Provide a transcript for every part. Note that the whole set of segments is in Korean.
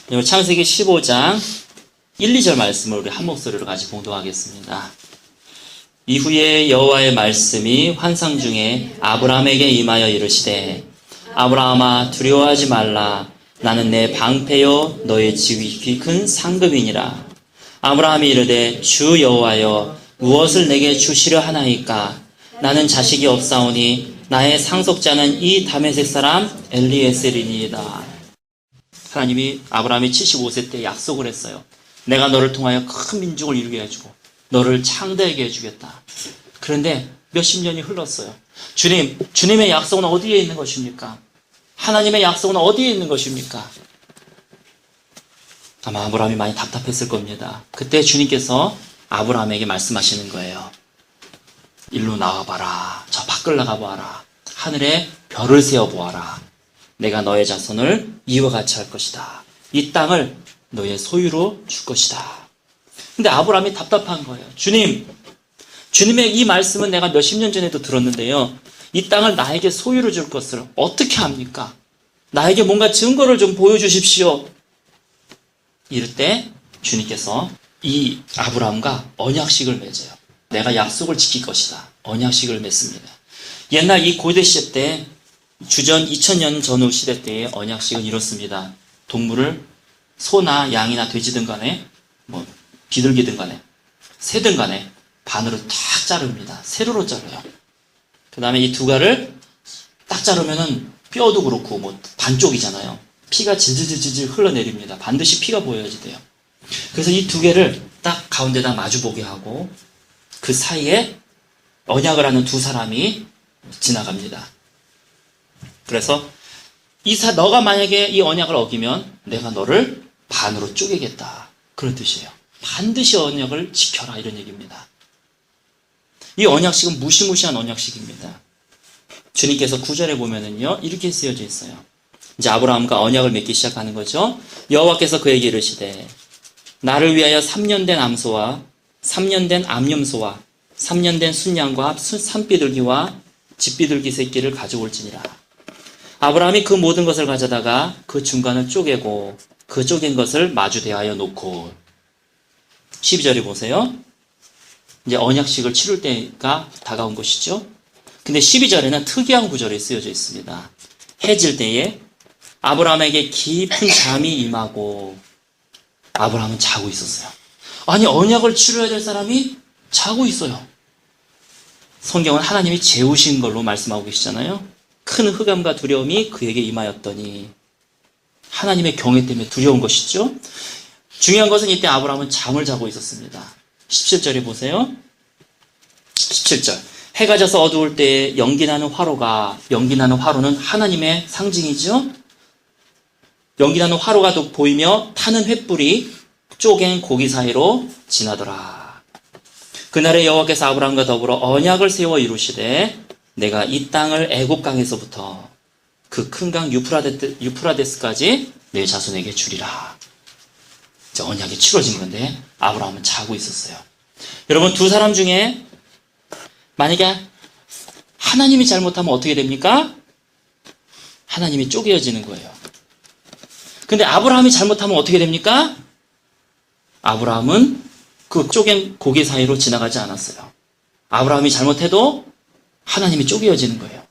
창세기 15장 1, 2절 말씀을 우리 한 목소리로 같이 봉독하겠습니다. 이후에 여호와의 말씀이 환상 중에 아브라함에게 임하여 이르시되 아브라함아 두려워하지 말라. 나는 내 방패요 너의 지극히 큰 상급이니라. 아브라함이 이르되 주 여호와여 무엇을 내게 주시려 하나이까? 나는 자식이 없사오니 나의 상속자는 이 다메섹 사람 엘리에셀이니이다. 하나님이 아브라함이 75세 때 약속을 했어요. 내가 너를 통하여 큰 민족을 이루게 해주고 너를 창대하게 해주겠다. 그런데 몇십 년이 흘렀어요. 주님의 약속은 어디에 있는 것입니까? 하나님의 약속은 어디에 있는 것입니까? 아마 아브라함이 많이 답답했을 겁니다. 그때 주님께서 아브라함에게 말씀하시는 거예요. 일로 나와봐라. 저 밖을 나가보아라. 하늘에 별을 세어보아라. 내가 너의 자손을 이와 같이 할 것이다. 이 땅을 너의 소유로 줄 것이다. 근데 아브라함이 답답한 거예요. 주님의 이 말씀은 내가 몇십 년 전에도 들었는데요. 이 땅을 나에게 소유로 줄 것을 어떻게 합니까? 나에게 뭔가 증거를 좀 보여주십시오. 이럴 때 주님께서 이 아브라함과 언약식을 맺어요. 내가 약속을 지킬 것이다. 언약식을 맺습니다. 옛날 이 고대 시대 때 주전 2000년 전후 시대 때의 언약식은 이렇습니다. 동물을 소나 양이나 돼지든 간에 비둘기든 간에 새든 간에 반으로 탁 자릅니다. 세로로 자르요. 그 다음에 이 두 가를 딱 자르면은 뼈도 그렇고 반쪽이잖아요. 피가 질질질질 흘러내립니다. 반드시 피가 보여야지 돼요. 그래서 이 두 개를 딱 가운데다 마주보게 하고 그 사이에 언약을 하는 두 사람이 지나갑니다. 그래서 너가 만약에 이 언약을 어기면 내가 너를 반으로 쪼개겠다. 그런 뜻이에요. 반드시 언약을 지켜라 이런 얘기입니다. 이 언약식은 무시무시한 언약식입니다. 주님께서 9절에 보면은요 이렇게 쓰여져 있어요. 이제 아브라함과 언약을 맺기 시작하는 거죠. 여호와께서 그에게 이르시되 나를 위하여 3년 된 암소와 3년 된 암염소와 3년 된 순양과 산비둘기와 집비둘기 새끼를 가져올지니라. 아브라함이 그 모든 것을 가져다가 그 중간을 쪼개고 그 쪼갠 것을 마주 대하여 놓고 12절에 보세요. 이제 언약식을 치룰 때가 다가온 것이죠. 근데 12절에는 특이한 구절이 쓰여져 있습니다. 해질 때에 아브라함에게 깊은 잠이 임하고 아브라함은 자고 있었어요. 아니 언약을 치러야 될 사람이 자고 있어요. 성경은 하나님이 재우신 걸로 말씀하고 계시잖아요. 큰 흑암과 두려움이 그에게 임하였더니 하나님의 경외 때문에 두려운 것이죠. 중요한 것은 이때 아브라함은 잠을 자고 있었습니다. 17절에 보세요. 17절 해가 져서 어두울 때에 연기나는 화로는 하나님의 상징이죠. 연기나는 화로가 보이며 타는 횃불이 쪼갠 고기 사이로 지나더라. 그날에 여호와께서 아브라함과 더불어 언약을 세워 이루시되 내가 이 땅을 애굽강에서부터 그 큰 강 유프라데스까지 내 자손에게 주리라. 이제 언약이 치러진 건데 아브라함은 자고 있었어요. 여러분 두 사람 중에 만약에 하나님이 잘못하면 어떻게 됩니까? 하나님이 쪼개어지는 거예요. 근데 아브라함이 잘못하면 어떻게 됩니까? 아브라함은 그 쪼갠 고기 사이로 지나가지 않았어요. 아브라함이 잘못해도 하나님이 쪼개어지는 거예요.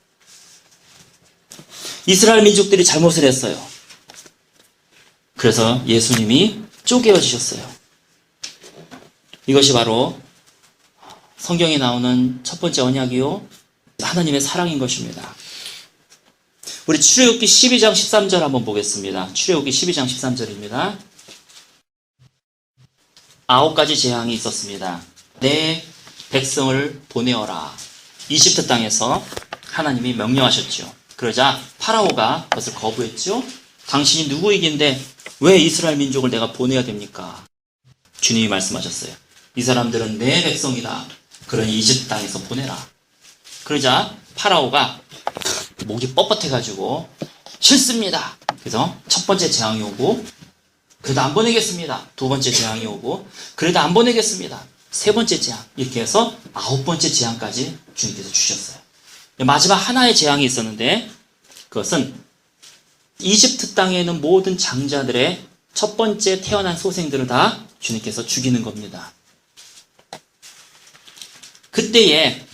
이스라엘 민족들이 잘못을 했어요. 그래서 예수님이 쪼개어지셨어요. 이것이 바로 성경에 나오는 첫 번째 언약이요 하나님의 사랑인 것입니다. 우리 출애굽기 12장 13절 한번 보겠습니다. 출애굽기 12장 13절입니다. 9가지 재앙이 있었습니다. 내 백성을 보내어라. 이집트 땅에서 하나님이 명령하셨죠. 그러자 파라오가 그것을 거부했죠. 당신이 누구이긴데 왜 이스라엘 민족을 내가 보내야 됩니까? 주님이 말씀하셨어요. 이 사람들은 내 백성이다. 그러니 이집트 땅에서 보내라. 그러자 파라오가 목이 뻣뻣해가지고 싫습니다. 그래서 첫 번째 재앙이 오고 그래도 안 보내겠습니다. 두 번째 재앙이 오고 그래도 안 보내겠습니다. 세 번째 재앙 이렇게 해서 9번째 재앙까지 주님께서 주셨어요. 마지막 하나의 재앙이 있었는데 그것은 이집트 땅에 있는 모든 장자들의 첫 번째 태어난 소생들을 다 주님께서 죽이는 겁니다. 그때에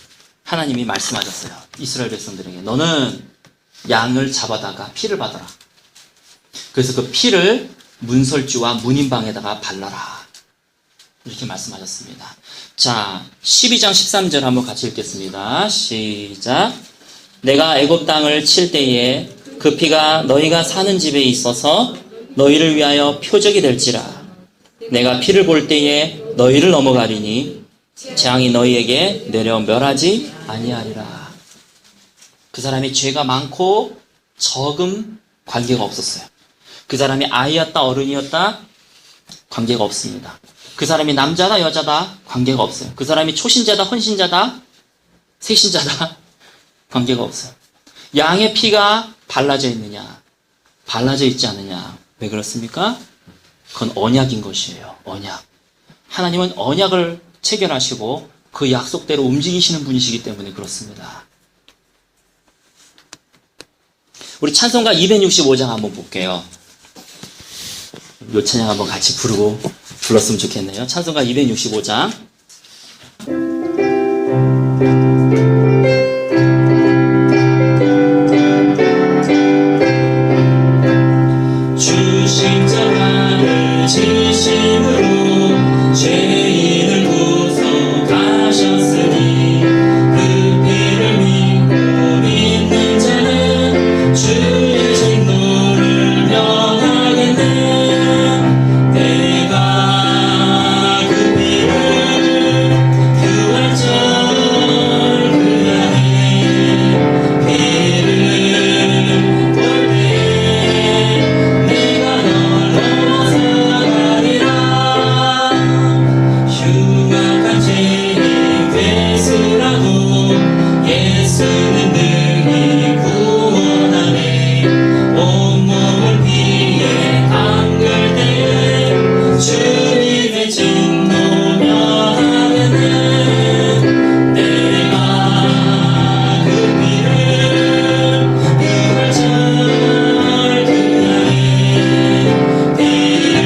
하나님이 말씀하셨어요. 이스라엘 백성들에게 너는 양을 잡아다가 피를 받아라. 그래서 그 피를 문설주와 문인방에다가 발라라. 이렇게 말씀하셨습니다. 자, 12장 13절 한번 같이 읽겠습니다. 시작. 내가 애굽 땅을 칠 때에 그 피가 너희가 사는 집에 있어서 너희를 위하여 표적이 될지라. 내가 피를 볼 때에 너희를 넘어가리니 재앙이 너희에게 내려 멸하지 아니하리라. 그 사람이 죄가 많고 적음 관계가 없었어요. 그 사람이 아이였다 어른이었다 관계가 없습니다. 그 사람이 남자다 여자다 관계가 없어요. 그 사람이 초신자다 헌신자다 세신자다 관계가 없어요. 양의 피가 발라져 있느냐 발라져 있지 않느냐 왜 그렇습니까? 그건 언약인 것이에요. 언약. 하나님은 언약을 체결하시고 그 약속대로 움직이시는 분이시기 때문에 그렇습니다. 우리 찬송가 265장 한번 볼게요. 요 찬양 한번 같이 부르고 불렀으면 좋겠네요. 찬송가 265장. 주신 자를 지심으로 죄인을 구속하셨으니 그 피를 믿고 믿는 자는 주의 진노를 면하겠네. 내가 그 피를 유월절 그 안에 피를 볼 때 내가 널 넘어서가리라. 흉악한 죄인 괴수라도 예수는 능히 구원하네. 온몸을 피에 담글 때에 주님의 진노 면하겠네. 내가 그 피를 유월절 그 안에 피를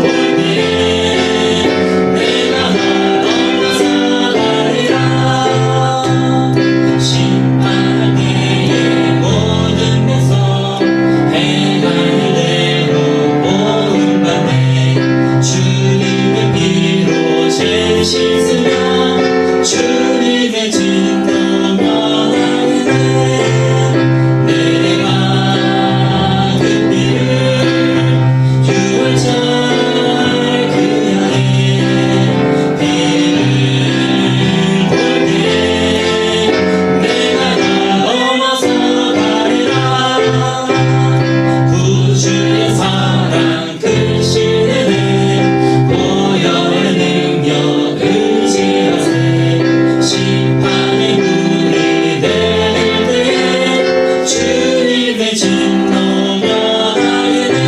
볼 때 내가 널 넘어서가리라. 심판할 때에 모든 백성 행하는 대로 보응받네. 주님의 피로 죄 씻으며 주님의 진노 면하겠네. 내가 그 피를 유월절 그 안에 피를 볼 때 내가 널 넘어서가리라. 구주의 사랑 크신 은혜 보혈의 능력 의지하세. 심판의 불이 내릴 때에 주님의 진노 면하겠네.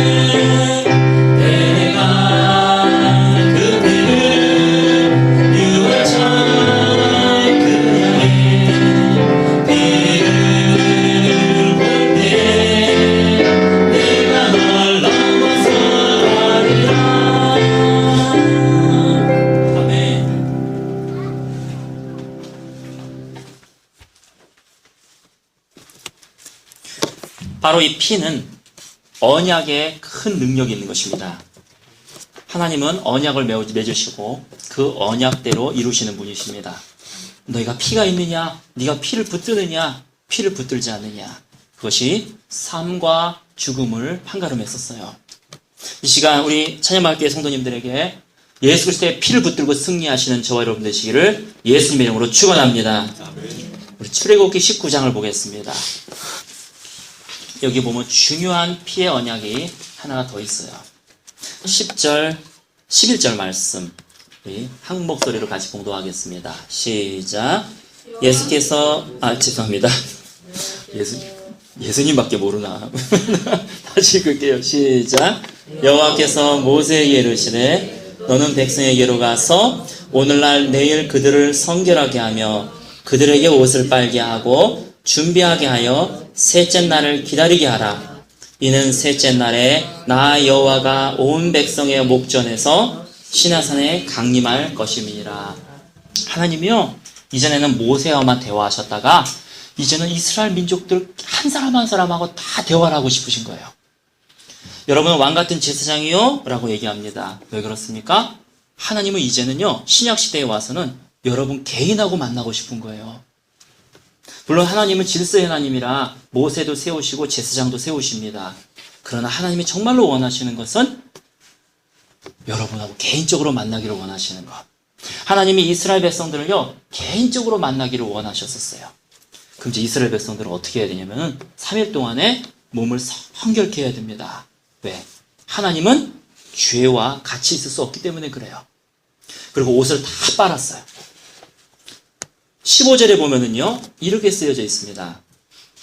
내가 그 피를 유월절 그 안에 피를 볼 때 내가 널 넘어서가리라. 아멘. 바로 이 피는 언약에 큰 능력이 있는 것입니다. 하나님은 언약을 맺으시고 그 언약대로 이루시는 분이십니다. 너희가 피가 있느냐? 네가 피를 붙드느냐? 피를 붙들지 않느냐? 그것이 삶과 죽음을 판가름했었어요. 이 시간 우리 찬양마을교회 성도님들에게 예수 그리스도의 피를 붙들고 승리하시는 저와 여러분 되시기를 예수님의 이름으로 축원합니다. 우리 출애굽기 19장을 보겠습니다. 여기 보면 중요한 피의 언약이 하나가 더 있어요. 10절, 11절 말씀 우리 한 목소리로 같이 봉독하겠습니다. 시작. 예수께서 죄송합니다. 예수님밖에 모르나. 다시 읽을게요. 시작. 여호와께서 모세에게 이르시되 너는 백성에게로 가서 오늘날 내일 그들을 성결하게 하며 그들에게 옷을 빨게 하고 준비하게 하여 셋째 날을 기다리게 하라. 이는 셋째 날에 나 여호와가 온 백성의 목전에서 시나산에 강림할 것임이니라. 하나님이요, 이전에는 모세와만 대화하셨다가 이제는 이스라엘 민족들 한 사람 한 사람하고 다 대화를 하고 싶으신 거예요. 여러분은 왕같은 제사장이요? 라고 얘기합니다. 왜 그렇습니까? 하나님은 이제는요, 신약시대에 와서는 여러분 개인하고 만나고 싶은 거예요. 물론 하나님은 질서의 하나님이라 모세도 세우시고 제사장도 세우십니다. 그러나 하나님이 정말로 원하시는 것은 여러분하고 개인적으로 만나기를 원하시는 것. 하나님이 이스라엘 백성들을요, 개인적으로 만나기를 원하셨었어요. 그럼 이제 이스라엘 백성들은 어떻게 해야 되냐면은 3일 동안에 몸을 성결케 해야 됩니다. 왜? 하나님은 죄와 같이 있을 수 없기 때문에 그래요. 그리고 옷을 다 빨았어요. 15절에 보면은요, 이렇게 쓰여져 있습니다.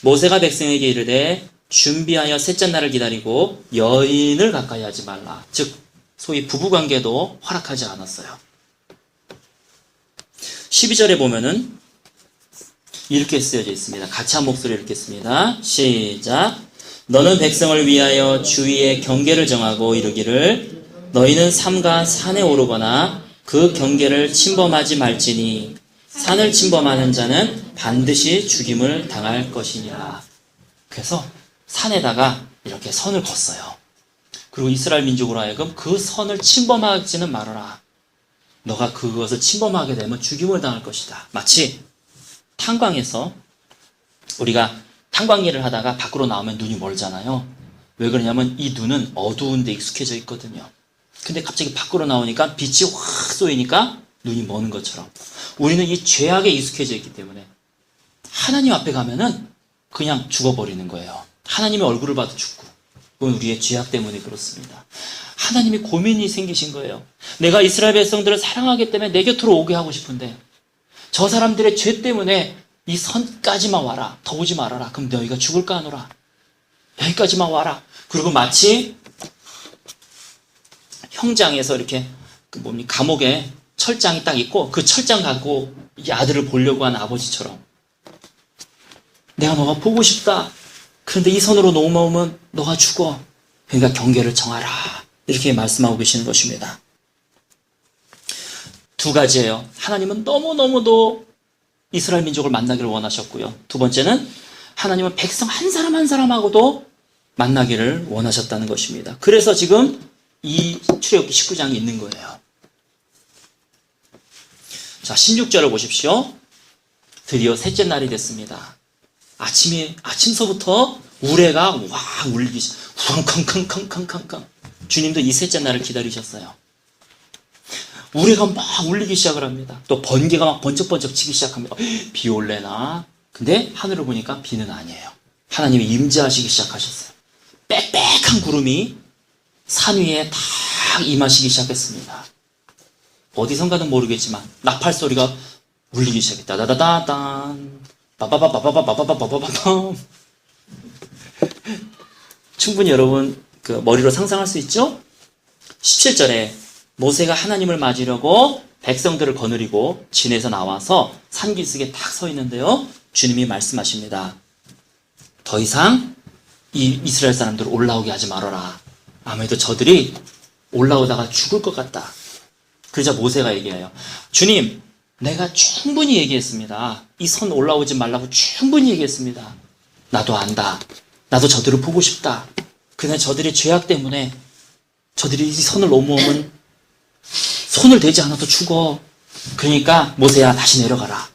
모세가 백성에게 이르되 준비하여 셋째 날을 기다리고 여인을 가까이 하지 말라. 즉 소위 부부관계도 허락하지 않았어요. 12절에 보면은 이렇게 쓰여져 있습니다. 같이 한 목소리로 읽겠습니다. 시작. 너는 백성을 위하여 주위의 경계를 정하고 이르기를 너희는 삼가 산에 오르거나 그 경계를 침범하지 말지니 산을 침범하는 자는 반드시 죽임을 당할 것이니라. 그래서 산에다가 이렇게 선을 걷어요. 그리고 이스라엘 민족으로 하여금 그 선을 침범하지는 말아라. 너가 그것을 침범하게 되면 죽임을 당할 것이다. 마치 탄광에서 우리가 탄광 일을 하다가 밖으로 나오면 눈이 멀잖아요. 왜 그러냐면 이 눈은 어두운 데 익숙해져 있거든요. 근데 갑자기 밖으로 나오니까 빛이 확 쏘이니까 눈이 머는 것처럼 우리는 이 죄악에 익숙해져 있기 때문에 하나님 앞에 가면은 그냥 죽어버리는 거예요. 하나님의 얼굴을 봐도 죽고. 그건 우리의 죄악 때문에 그렇습니다. 하나님이 고민이 생기신 거예요. 내가 이스라엘 백성들을 사랑하기 때문에 내 곁으로 오게 하고 싶은데 저 사람들의 죄 때문에 이 선까지만 와라. 더 오지 말아라. 그럼 너희가 죽을까 하노라. 여기까지만 와라. 그리고 마치 형장에서 이렇게 감옥에 철장이 딱 있고 그 철장 갖고 이 아들을 보려고 하는 아버지처럼 내가 너가 보고 싶다. 그런데 이 선으로 넘어오면 너가 죽어. 그러니까 경계를 정하라. 이렇게 말씀하고 계시는 것입니다. 두 가지예요. 하나님은 너무너무도 이스라엘 민족을 만나기를 원하셨고요. 두 번째는 하나님은 백성 한 사람 한 사람하고도 만나기를 원하셨다는 것입니다. 그래서 지금 이 출애굽기 19장이 있는 거예요. 자, 16절을 보십시오. 드디어 셋째 날이 됐습니다. 아침서부터 우레가 와 울리기 쾅쾅쾅쾅쾅쾅. 주님도 이 셋째 날을 기다리셨어요. 우레가 막 울리기 시작을 합니다. 또 번개가 막 번쩍번쩍 치기 시작합니다. 비 올래나? 근데 하늘을 보니까 비는 아니에요. 하나님이 임재하시기 시작하셨어요. 빽빽한 구름이 산 위에 딱 임하시기 시작했습니다. 어디선가는 모르겠지만 나팔 소리가 울리기 시작했다. 다다다단 빠바바바바바바바바바밤. 충분히 여러분 그 머리로 상상할 수 있죠? 17절에 모세가 하나님을 맞으려고 백성들을 거느리고 진에서 나와서 산기슭에 딱 서 있는데요. 주님이 말씀하십니다. 더 이상 이 이스라엘 사람들을 올라오게 하지 말아라. 아무래도 저들이 올라오다가 죽을 것 같다. 그러자 모세가 얘기해요. 주님, 내가 충분히 얘기했습니다. 이 선 올라오지 말라고 충분히 얘기했습니다. 나도 안다. 나도 저들을 보고 싶다. 그러나 저들의 죄악 때문에 저들이 이 선을 넘어오면 손을 대지 않아도 죽어. 그러니까 모세야 다시 내려가라.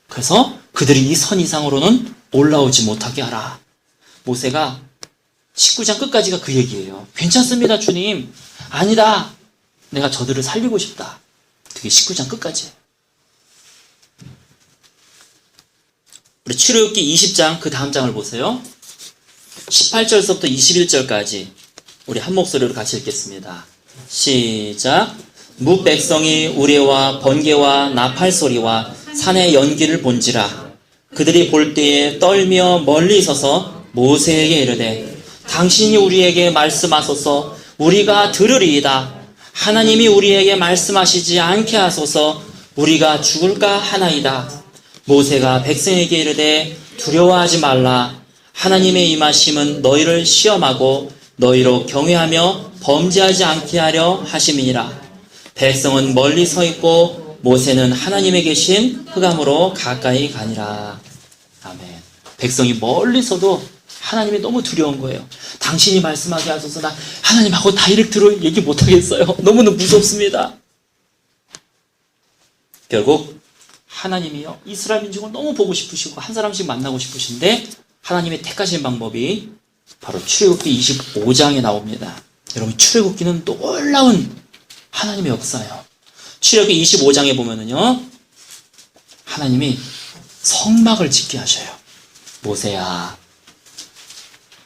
그래서 그들이 이 선 이상으로는 올라오지 못하게 하라. 모세가 19장 끝까지가 그 얘기예요. 괜찮습니다, 주님. 아니다. 내가 저들을 살리고 싶다. 그게 19장 끝까지예요. 우리 출애굽기 20장 그 다음 장을 보세요. 18절서부터 21절까지 우리 한 목소리로 같이 읽겠습니다. 시작. 뭇 백성이 우레와 번개와 나팔 소리와 산의 연기를 본지라. 그들이 볼 때에 떨며 멀리 서서 모세에게 이르되 당신이 우리에게 말씀하소서. 우리가 들으리이다. 하나님이 우리에게 말씀하시지 않게 하소서. 우리가 죽을까 하나이다. 모세가 백성에게 이르되 두려워하지 말라. 하나님의 임하심은 너희를 시험하고 너희로 경외하며 범죄하지 않게 하려 하심이니라. 백성은 멀리 서 있고 모세는 하나님의 계신 흑암으로 가까이 가니라. 아멘. 백성이 멀리서도 하나님이 너무 두려운 거예요. 당신이 말씀하게 하소서. 나 하나님하고 다이렉트로 얘기 못하겠어요. 너무너무 무섭습니다. 결국 하나님이요, 이스라엘 민족을 너무 보고 싶으시고 한 사람씩 만나고 싶으신데 하나님의 택하신 방법이 바로 출애굽기 25장에 나옵니다. 여러분, 출애굽기는 놀라운 하나님의 역사예요. 출애굽기 25장에 보면은요, 하나님이 성막을 짓게 하셔요. 모세야,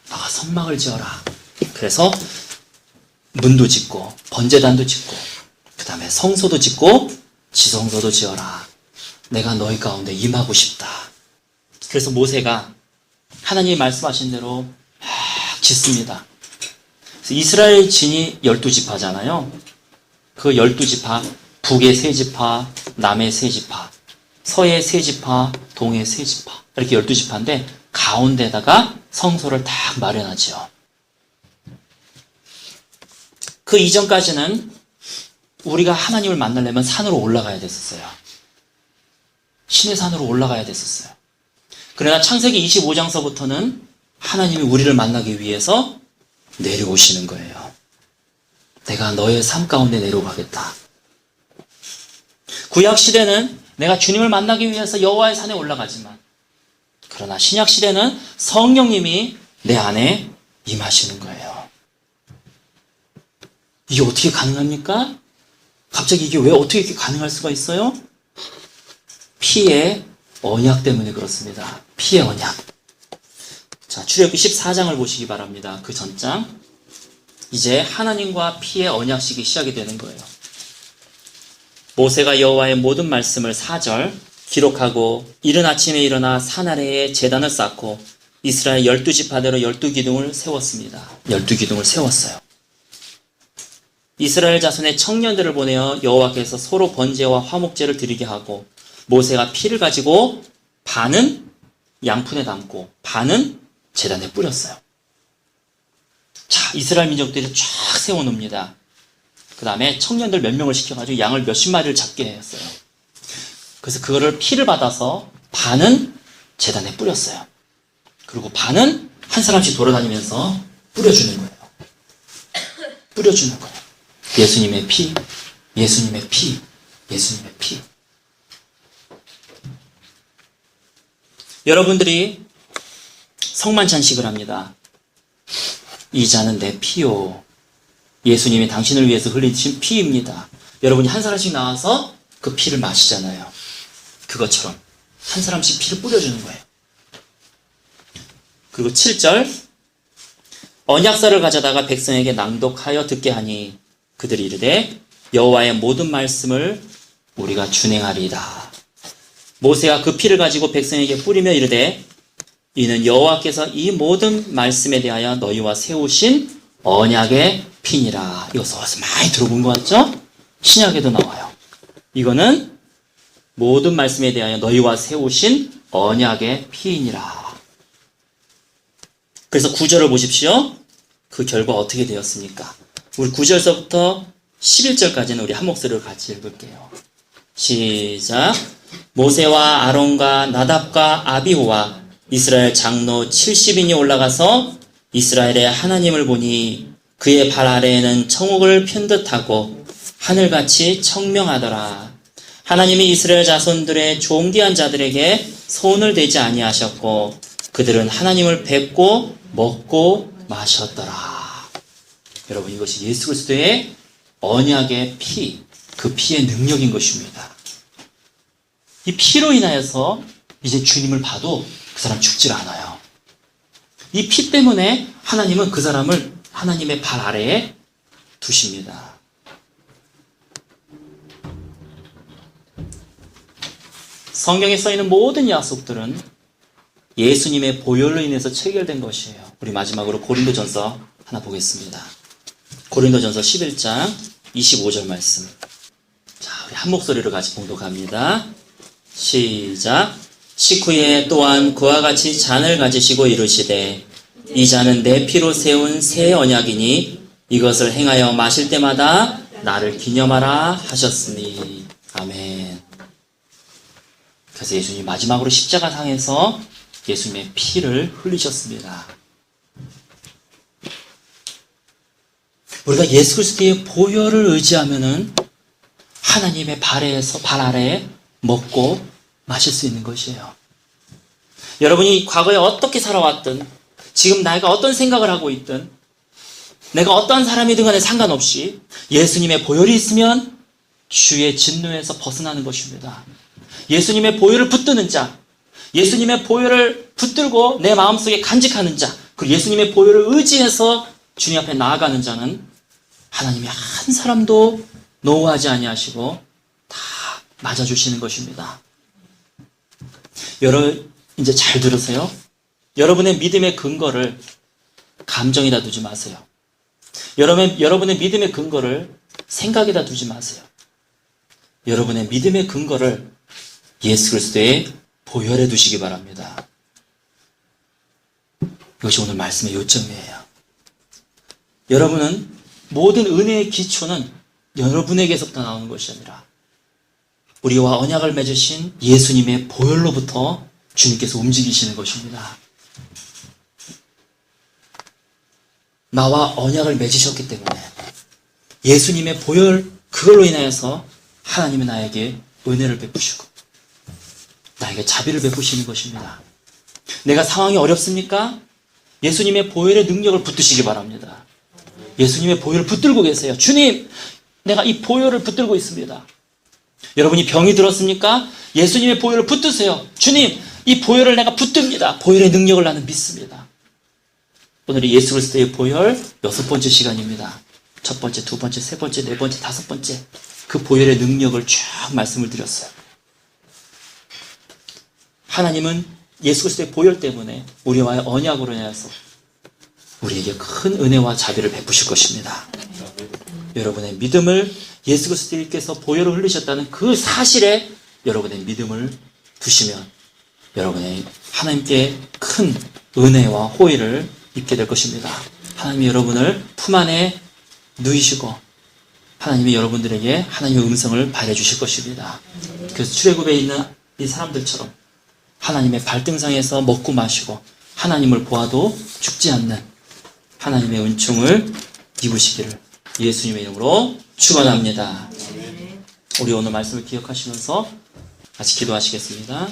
너가 성막을 지어라. 그래서 문도 짓고 번제단도 짓고 그 다음에 성소도 짓고 지성소도 지어라. 내가 너희 가운데 임하고 싶다. 그래서 모세가 하나님이 말씀하신 대로 막 짓습니다. 그래서 이스라엘 진이 12지파잖아요. 그 12지파, 북의 3지파, 남의 3지파, 서의 3지파, 동의 3지파, 이렇게 12지파인데 가운데다가 성소를 딱 마련하죠. 그 이전까지는 우리가 하나님을 만나려면 산으로 올라가야 됐었어요. 신의 산으로 올라가야 됐었어요. 그러나 창세기 25장서부터는 하나님이 우리를 만나기 위해서 내려오시는 거예요. 내가 너의 삶 가운데 내려가겠다. 구약시대는 내가 주님을 만나기 위해서 여호와의 산에 올라가지만, 그러나 신약시대는 성령님이 내 안에 임하시는 거예요. 이게 어떻게 가능합니까? 갑자기 이게 왜 어떻게 이렇게 가능할 수가 있어요? 피의 언약 때문에 그렇습니다. 피의 언약. 자, 출애굽기 14장을 보시기 바랍니다. 그 전장. 이제 하나님과 피의 언약식이 시작이 되는 거예요. 모세가 여호와의 모든 말씀을 4절 기록하고 이른 아침에 일어나 산 아래에 제단을 쌓고 이스라엘 12지파대로 12기둥을 세웠습니다. 12기둥을 세웠어요. 이스라엘 자손의 청년들을 보내어 여호와께서 서로 번제와 화목제를 드리게 하고 모세가 피를 가지고 반은 양푼에 담고 반은 제단에 뿌렸어요. 자, 이스라엘 민족들이 쫙 세워놓습니다. 그 다음에 청년들 몇 명을 시켜가지고 양을 몇십 마리를 잡게 했어요. 그래서 그거를 피를 받아서 반은 제단에 뿌렸어요. 그리고 반은 한 사람씩 돌아다니면서 뿌려주는 거예요. 뿌려주는 거예요. 예수님의 피, 예수님의 피, 예수님의 피. 여러분들이 성만찬식을 합니다. 이 잔은 내 피요. 예수님이 당신을 위해서 흘리신 피입니다. 여러분이 한 사람씩 나와서 그 피를 마시잖아요. 그것처럼 한 사람씩 피를 뿌려주는 거예요. 그리고 7절 언약서를 가져다가 백성에게 낭독하여 듣게 하니 그들이 이르되 여호와의 모든 말씀을 우리가 준행하리이다. 모세가 그 피를 가지고 백성에게 뿌리며 이르되 이는 여호와께서 이 모든 말씀에 대하여 너희와 세우신 언약의 피니라. 이거 어디서 많이 들어본 것 같죠? 신약에도 나와요. 이거는 모든 말씀에 대하여 너희와 세우신 언약의 피이니라. 그래서 9절을 보십시오. 그 결과 어떻게 되었습니까? 우리 9절서부터 11절까지는 우리 한 목소리로 같이 읽을게요. 시작. 모세와 아론과 나답과 아비후와 이스라엘 장로 70인이 올라가서 이스라엘의 하나님을 보니 그의 발 아래에는 청옥을 편 듯하고 하늘같이 청명하더라. 하나님이 이스라엘 자손들의 존귀한 자들에게 손을 대지 아니하셨고 그들은 하나님을 뵙고 먹고 마셨더라. 여러분, 이것이 예수 그리스도의 언약의 피, 그 피의 능력인 것입니다. 이 피로 인하여서 이제 주님을 봐도 그 사람 죽질 않아요. 이 피 때문에 하나님은 그 사람을 하나님의 발 아래에 두십니다. 성경에 써있는 모든 약속들은 예수님의 보혈로 인해서 체결된 것이에요. 우리 마지막으로 고린도전서 하나 보겠습니다. 고린도전서 11장 25절 말씀. 자, 우리 한 목소리로 같이 봉독합니다. 시작. 식후에 또한 그와 같이 잔을 가지시고 이르시되 이 잔은 내 피로 세운 새 언약이니 이것을 행하여 마실 때마다 나를 기념하라 하셨으니. 아멘. 그래서 예수님이 마지막으로 십자가 상에서 예수님의 피를 흘리셨습니다. 우리가 예수 그리스도의 보혈을 의지하면은 하나님의 발 아래에 먹고 마실 수 있는 것이에요. 여러분이 과거에 어떻게 살아왔든, 지금 내가 어떤 생각을 하고 있든, 내가 어떠한 사람이든 간에 상관없이 예수님의 보혈이 있으면 주의 진노에서 벗어나는 것입니다. 예수님의 보혈을 붙드는 자, 예수님의 보혈을 붙들고 내 마음속에 간직하는 자, 그리고 예수님의 보혈을 의지해서 주님 앞에 나아가는 자는 하나님이 한 사람도 노하지 아니하시고 다 맞아주시는 것입니다. 여러분 이제 잘 들으세요. 여러분의 믿음의 근거를 감정에다 두지 마세요. 여러분의 믿음의 근거를 생각에다 두지 마세요. 여러분의 믿음의 근거를 예수 그리스도의 보혈에 두시기 바랍니다. 이것이 오늘 말씀의 요점이에요. 여러분은 모든 은혜의 기초는 여러분에게서부터 나오는 것이 아니라 우리와 언약을 맺으신 예수님의 보혈로부터 주님께서 움직이시는 것입니다. 나와 언약을 맺으셨기 때문에 예수님의 보혈, 그걸로 인하여서 하나님은 나에게 은혜를 베푸시고 나에게 자비를 베푸시는 것입니다. 내가 상황이 어렵습니까? 예수님의 보혈의 능력을 붙드시기 바랍니다. 예수님의 보혈을 붙들고 계세요. 주님, 내가 이 보혈을 붙들고 있습니다. 여러분이 병이 들었습니까? 예수님의 보혈을 붙드세요. 주님, 이 보혈을 내가 붙듭니다. 보혈의 능력을 나는 믿습니다. 오늘이 예수 그리스도의 보혈 6번째 시간입니다. 첫 번째, 두 번째, 세 번째, 네 번째, 다섯 번째, 그 보혈의 능력을 쭉 말씀을 드렸어요. 하나님은 예수 그리스도의 보혈 때문에 우리와의 언약으로 인해서 우리에게 큰 은혜와 자비를 베푸실 것입니다. 여러분의 믿음을 예수 그리스도께서 보혈을 흘리셨다는 그 사실에 여러분의 믿음을 두시면 여러분의 하나님께 큰 은혜와 호의를 입게 될 것입니다. 하나님이 여러분을 품 안에 누이시고 하나님이 여러분들에게 하나님의 음성을 발해 주실 것입니다. 그래서 출애굽에 있는 이 사람들처럼 하나님의 발등상에서 먹고 마시고 하나님을 보아도 죽지 않는 하나님의 은총을 입으시기를 예수님의 이름으로 축원합니다. 우리 오늘 말씀을 기억하시면서 같이 기도하시겠습니다.